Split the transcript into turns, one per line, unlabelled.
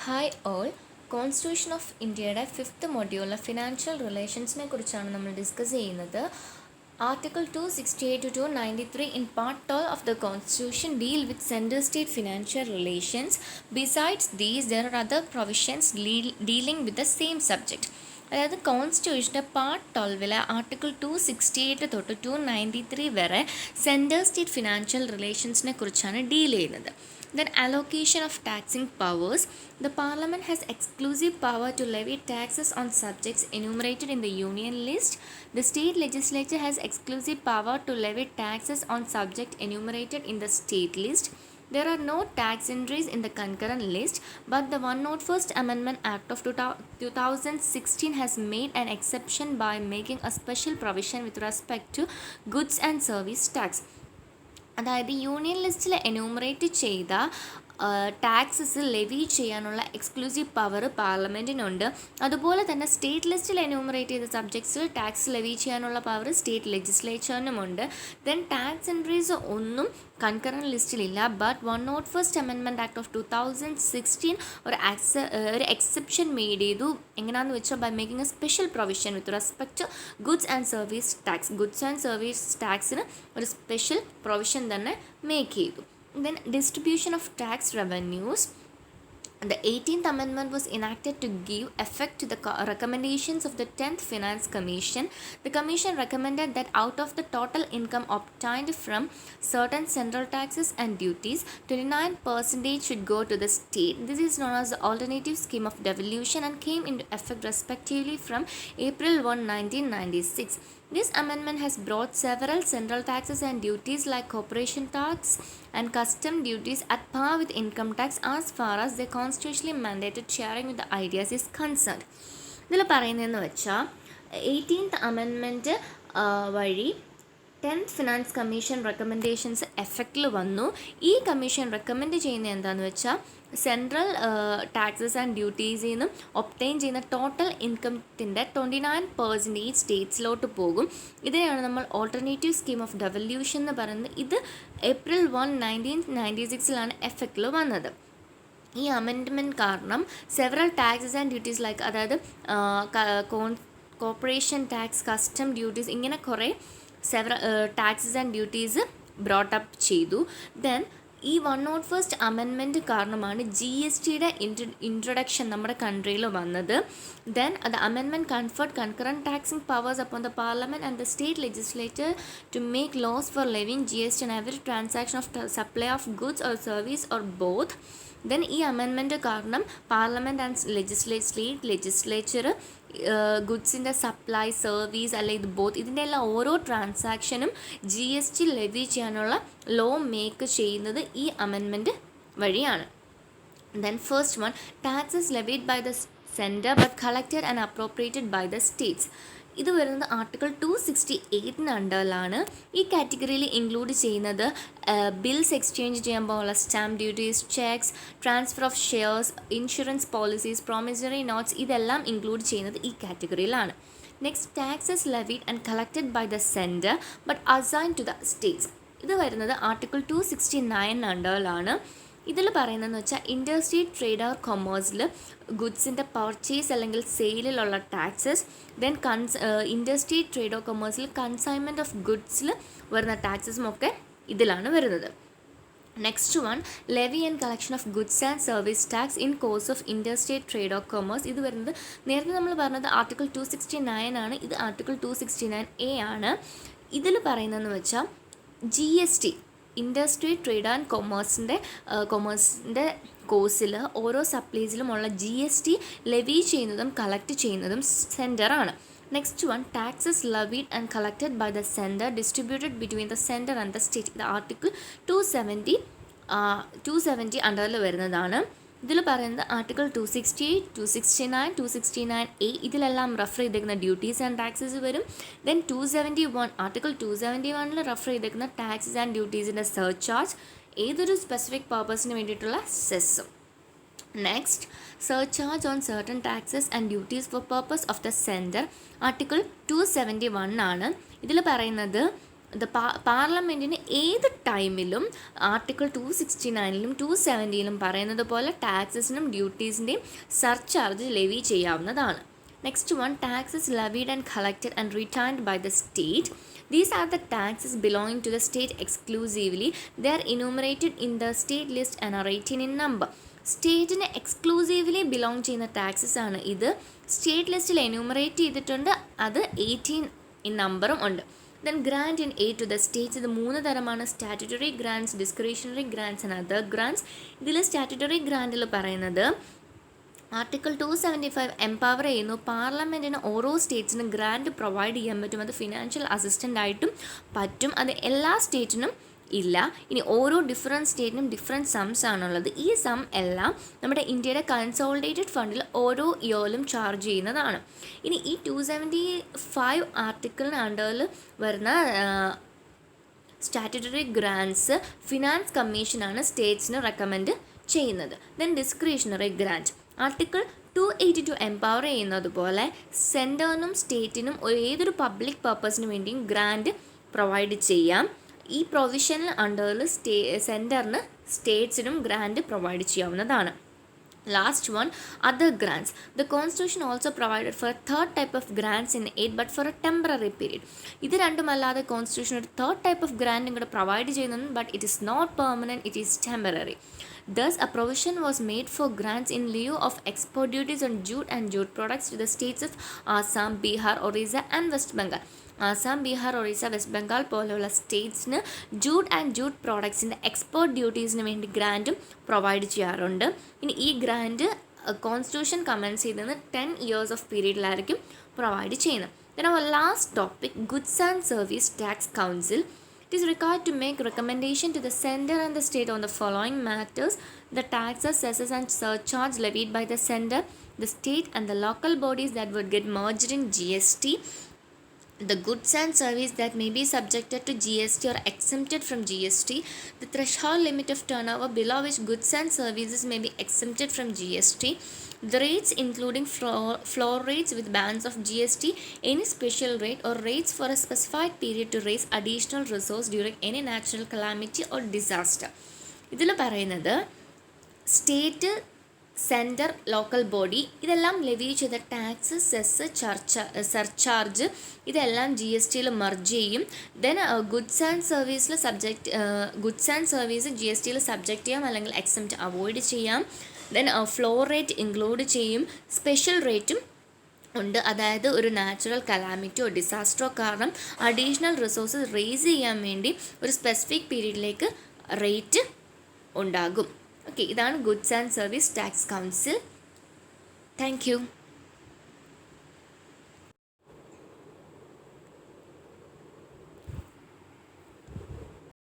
Hi all. Constitution of ഇന്ത്യയുടെ fifth മൊഡ്യൂളിലെ financial റിലേഷൻസിനെ കുറിച്ചാണ് നമ്മൾ ഡിസ്കസ് ചെയ്യുന്നത്. Article 268 to 293 in part 12 of the constitution deal with center-state financial relations. Besides these, there are other provisions dealing with the same subject. അതായത് കോൺസ്റ്റിറ്റ്യൂഷൻ്റെ part 12 article 268 തൊട്ട് 293 വരെ centre state financial റിലേഷൻസിനെ കുറിച്ചാണ് deal ചെയ്യുന്നത്. Then allocation of taxing powers. The Parliament has exclusive power to levy taxes on subjects enumerated in the Union list. The state legislature has exclusive power to levy taxes on subjects enumerated in the state list. There are no tax entries in the concurrent list, but the 101st Amendment Act of 2016 has made an exception by making a special provision with respect to goods and service tax. അതായത് union ലിസ്റ്റിൽ enumerate ചെയ്ത taxes levy ചെയ്യാനുള്ള exclusive power പാർലമെൻറ്റിനുണ്ട്. അതുപോലെ തന്നെ state ലിസ്റ്റിൽ enumerate ചെയ്ത സബ്ജക്ട്സിൽ ടാക്സ് ലെവി ചെയ്യാനുള്ള പവർ സ്റ്റേറ്റ് ലെജിസ്ലേച്ചറിനുമുണ്ട്. ദെൻ ടാക്സ് എൻട്രീസ് ഒന്നും കൺകറൻറ്റ് ലിസ്റ്റിലില്ല. But 101st Amendment Act of 2016 ഒരു എക്സെപ്ഷൻ മെയ്ഡ് ചെയ്തു. എങ്ങനെയാണെന്ന് വെച്ചാൽ by making a special provision with respect to goods and service tax. Goods and service ടാക്സിന് ഒരു സ്പെഷ്യൽ പ്രൊവിഷൻ തന്നെ മേക്ക് ചെയ്തു. Then distribution of tax revenues. The 18th Amendment was enacted to give effect to the recommendations of the 10th Finance Commission. The Commission recommended that out of the total income obtained from certain central taxes and duties, 29% should go to the state. This is known as the alternative scheme of devolution and came into effect respectively from April 1, 1996. This amendment has brought several central taxes and duties like corporation tax and custom duties at par with income tax as far as the constitutionally mandated sharing with the ideas is concerned. ഇതിൽ പറയുന്നതെന്ന് വെച്ചാൽ 18th Amendment വഴി 10th finance commission recommendations എഫക്റ്റിൽ വന്നു. ഈ commission recommend ചെയ്യുന്നത് എന്താണെന്ന് വെച്ചാൽ സെൻട്രൽ ടാക്സസ് ആൻഡ് ഡ്യൂട്ടീസിൽ നിന്നും ഒപ്റ്റെയിൻ ചെയ്യുന്ന ടോട്ടൽ ഇൻകത്തിൻ്റെ 29% സ്റ്റേറ്റ്സിലോട്ട് പോകും. ഇതിനെയാണ് നമ്മൾ ഓൾട്ടർനേറ്റീവ് സ്കീം ഓഫ് ഡെവല്യൂഷൻ എന്ന് പറയുന്നത്. ഇത് April 1, 1996 എഫക്റ്റിൽ വന്നത്. ഈ അമെൻഡ്മെൻറ്റ് കാരണം several taxes and duties like അതായത് കോർപ്പറേഷൻ ടാക്സ്, കസ്റ്റം ഡ്യൂട്ടീസ്, ഇങ്ങനെ കുറേ ടാക്സസ് ആൻഡ് ഡ്യൂട്ടീസ് ബ്രോട്ടപ്പ് ചെയ്തു. ദെൻ ഈ 101st Amendment കാരണമാണ് GSTയുടെ ഇൻട്രൊഡക്ഷൻ നമ്മുടെ കൺട്രിയിൽ വന്നത്. Then the amendment conferred concurrent taxing powers upon the parliament and the state legislature to make laws for levying GST on every transaction of supply of goods or service or both. Then ഈ amendment കാരണം parliament and state legislature ഗുഡ്സിൻ്റെ supply, service അല്ലെങ്കിൽ both ഇതിൻ്റെ എല്ലാം ഓരോ ട്രാൻസാക്ഷനും GST levy ചെയ്യാനുള്ള law make ചെയ്യുന്നത് ഈ അമെൻമെൻറ്റ് വഴിയാണ്. Then first one, taxes levied by the centre but collected and appropriated by the states. ഇത് വരുന്നത് ആർട്ടിക്കിൾ 268 അണ്ടറിലാണ്. ഈ കാറ്റഗറിയിൽ ഇൻക്ലൂഡ് ചെയ്യുന്നത് ബിൽസ് എക്സ്ചേഞ്ച് ചെയ്യുമ്പോഴുള്ള stamp duties, cheques, transfer of shares, insurance policies, promissory notes, ഇതെല്ലാം ഇൻക്ലൂഡ് ചെയ്യുന്നത് ഈ കാറ്റഗറിയിലാണ്. Next, taxes levied and collected by the centre but assign to the states. ഇത് വരുന്നത് ആർട്ടിക്കിൾ 269 അണ്ടറിലാണ്. ഇതിൽ പറയുന്നതെന്ന് വെച്ചാൽ ഇൻ്റർ സ്റ്റേറ്റ് ട്രേഡ് ഓർ കൊമേഴ്സിൽ ഗുഡ്സിൻ്റെ പർച്ചേസ് അല്ലെങ്കിൽ സെയിലിലുള്ള ടാക്സസ്, then inter state trade or കൊമേഴ്സിൽ കൺസൈൻമെൻറ്റ് ഓഫ് ഗുഡ്സിൽ വരുന്ന ടാക്സസും ഒക്കെ ഇതിലാണ് വരുന്നത്. Next one, levy and collection of goods and service tax in course of inter state trade or commerce. ഇത് വരുന്നത് നേരത്തെ നമ്മൾ പറഞ്ഞത് ആർട്ടിക്കിൾ 269 ആണ്. ഇത് ആർട്ടിക്കിൾ 269A ആണ്. ഇതിൽ പറയുന്നതെന്ന് വെച്ചാൽ GST inter state trade and കൊമേഴ്സിൻ്റെ കോഴ്സിൽ ഓരോ സപ്ലൈസിലുമുള്ള GST ലെവി ചെയ്യുന്നതും കളക്ട് ചെയ്യുന്നതും സെൻറ്ററാണ്. Next one, taxes levied and collected by the centre distributed between the centre and the state. ഇത് ആർട്ടിക്കിൾ 270 അണ്ടറിൽ വരുന്നതാണ്. ഇതിൽ പറയുന്നത് ആർട്ടിക്കിൾ 268, 269, 269A ഇതിലെല്ലാം റെഫർ ചെയ്തേക്കുന്ന ഡ്യൂട്ടീസ് ആൻഡ് ടാക്സസ് വരും. ദെൻ 271 ആർട്ടിക്കിൾ 271 റെഫർ ചെയ്തേക്കുന്ന ടാക്സസ് ആൻഡ് ഡ്യൂട്ടീസിൻ്റെ സർചാർജ്, ഏതൊരു സ്പെസിഫിക് പർപ്പസിന് വേണ്ടിയിട്ടുള്ള സെസ്സും. Next, surcharge on certain taxes and duties for purpose of the centre article 271 ആണ്. ഇതിൽ പറയുന്നത് പാർലമെൻറ്റിന് ഏത് ടൈമിലും ആർട്ടിക്കിൾ 269 270 പറയുന്നത് പോലെ ടാക്സസിനും ഡ്യൂട്ടീസിൻ്റെയും സർചാർജ് ലെവി ചെയ്യാവുന്നതാണ്. Next one, taxes levied and collected and retained by the state. These are the taxes belonging to the state exclusively. They are enumerated in the state list and are 18 in number. സ്റ്റേറ്റിന് exclusively belong ചെയ്യുന്ന taxes ആണ് ഇത്. State ലിസ്റ്റിൽ enumerate ചെയ്തിട്ടുണ്ട്, അത് 18 in നമ്പറും ഉണ്ട്. Then grant in aid to the states, ഇത് 3 തരമാണ്: statutory grants, discretionary grants and other grants. ഇതിൽ സ്റ്റാറ്റ്യൂട്ടറി ഗ്രാൻഡിൽ പറയുന്നത് ആർട്ടിക്കിൾ 275 എംപവർ ചെയ്യുന്നു, പാർലമെൻറ്റിന് ഓരോ സ്റ്റേറ്റ്സിനും ഗ്രാൻഡ് പ്രൊവൈഡ് ചെയ്യാൻ പറ്റും. അത് ഫിനാൻഷ്യൽ അസിസ്റ്റൻ്റ് ആയിട്ടും പറ്റും. അത് എല്ലാ സ്റ്റേറ്റിനും ഇല്ല. ഇനി ഓരോ ഡിഫറെൻറ്റ് സ്റ്റേറ്റിനും ഡിഫറെൻറ്റ് സംസ് ആണുള്ളത്. ഈ സം എല്ലാം നമ്മുടെ ഇന്ത്യയുടെ കൺസോളിഡേറ്റഡ് ഫണ്ടിൽ ഓരോ ഇയറിലും ചാർജ് ചെയ്യുന്നതാണ്. ഇനി ഈ 275 ആർട്ടിക്കിളിന് അണ്ടറിൽ വരുന്ന സ്റ്റാറ്റ്യൂട്ടറി ഗ്രാൻഡ്സ് ഫിനാൻസ് കമ്മീഷനാണ് സ്റ്റേറ്റ്സിന് റെക്കമെൻഡ് ചെയ്യുന്നത്. Then discretionary grand, article 282 empower ചെയ്യുന്നത് പോലെ സെൻറ്ററിനും സ്റ്റേറ്റിനും ഏതൊരു പബ്ലിക് പർപ്പസിന് വേണ്ടിയും ഗ്രാൻഡ് പ്രൊവൈഡ് ചെയ്യാം. ഈ പ്രൊവിഷണൽ അണ്ടറിൽ സെൻറ്ററിന് സ്റ്റേറ്റ്സിനും ഗ്രാൻഡ് പ്രൊവൈഡ് ചെയ്യാവുന്നതാണ്. Last one, other grants. The constitution also provided for a third type of grants in aid, but for a temporary period. ഇത് രണ്ടുമല്ലാതെ കോൺസ്റ്റിറ്റ്യൂഷൻ ഒരു തേർഡ് ടൈപ്പ് ഓഫ് ഗ്രാൻഡ് കൂടെ provide ചെയ്യുന്നുണ്ട്, but it is not permanent, it is temporary. Thus, a provision was made for grants in lieu of export duties on jute and jute products to the states of Assam, Bihar, Orissa and West Bengal. Assam, Bihar, Orissa, west Bengal പോലെയുള്ള സ്റ്റേറ്റ്സിന് jute and jute പ്രോഡക്ട്സിൻ്റെ export ഡ്യൂട്ടീസിന് വേണ്ടി ഗ്രാൻറ്റും provide ചെയ്യാറുണ്ട്. ഇനി ഈ grand constitution comments ചെയ്തത് 10 years of പീരീഡിലായിരിക്കും provide ചെയ്യുന്നത്. Then our last topic, Goods and Service Tax Council. It is required to make recommendation to the center and the state on the following matters: the taxes, cesses and surcharge levied by the center, the state and the local bodies that would get merged in GST, the goods and service that may be subjected to GST or exempted from GST, the threshold limit of turnover below which goods and services may be exempted from GST, the rates including floor rates with bands of GST, any special rate or rates for a specified period to raise additional resource during any natural calamity or disaster. ഇതിൽ പറയുന്നത് state, centre, local body ഇതെല്ലാം levy ചെയ്ത tax, cess, surcharge ഇതെല്ലാം GSTയിൽ merge ചെയ്യും. Then goods and service GSTയിൽ subject ചെയ്യാം അല്ലെങ്കിൽ എക്സെപ്റ്റ് അവോയ്ഡ് ചെയ്യാം. ദെൻ ഫ്ലോർ റേറ്റ് ഇൻക്ലൂഡ് ചെയ്യും. സ്പെഷ്യൽ റേറ്റും ഉണ്ട്, അതായത് ഒരു നാച്ചുറൽ കലാമിറ്റിയോ ഡിസാസ്റ്ററോ കാരണം അഡീഷണൽ റിസോഴ്സസ് റേസ് ചെയ്യാൻ വേണ്ടി ഒരു സ്പെസിഫിക് പീരീഡിലേക്ക് റേറ്റ് ഉണ്ടാകും. ഓക്കെ, ഇതാണ് goods and service tax council. Thank you.